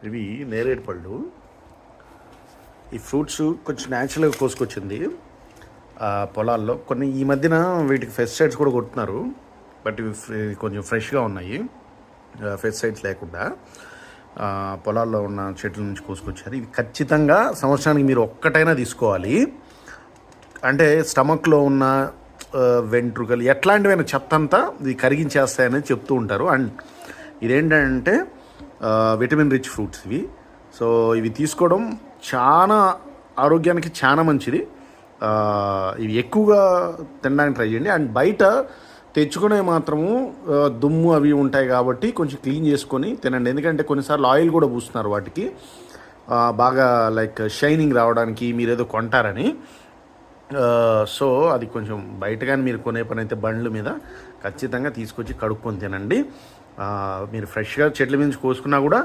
ఇవి నేరేడు పళ్ళు. ఈ ఫ్రూట్స్ కొంచెం న్యాచురల్గా కోసుకొచ్చింది పొలాల్లో. కొన్ని ఈ మధ్యన వీటికి పెస్టిసైడ్స్ కూడా కొడుతున్నారు, బట్ ఇవి కొంచెం ఫ్రెష్గా ఉన్నాయి, పెస్టిసైడ్స్ లేకుండా పొలాల్లో ఉన్న చెట్ల నుంచి కోసుకొచ్చారు. ఇవి ఖచ్చితంగా సంవత్సరానికి మీరు ఒక్కటైనా తీసుకోవాలి. అంటే స్టమక్లో ఉన్న వెంట్రుకలు ఎట్లాంటివైనా చెత్త అంతా ఇది కరిగించేస్తాయని చెప్తూ ఉంటారు. అండ్ ఇదేంటంటే విటమిన్ రిచ్ ఫ్రూట్స్ ఇవి. సో ఇవి తీసుకోవడం చాలా ఆరోగ్యానికి చాలా మంచిది. ఇవి ఎక్కువగా తినడానికి ట్రై చేయండి. అండ్ బయట తెచ్చుకునే మాత్రము దుమ్ము అవి ఉంటాయి కాబట్టి కొంచెం క్లీన్ చేసుకొని తినండి. ఎందుకంటే కొన్నిసార్లు ఆయిల్ కూడా పూస్తున్నారు వాటికి, బాగా లైక్ షైనింగ్ రావడానికి మీరు ఏదో కొంటారని. సో అది కొంచెం బయట కానీ మీరు కొనే పని అయితే బండ్ల మీద ఖచ్చితంగా తీసుకొచ్చి కడుక్కొని తినండి. మీరు ఫ్రెష్గా చెట్ల మీద కోసుకున్నా కూడా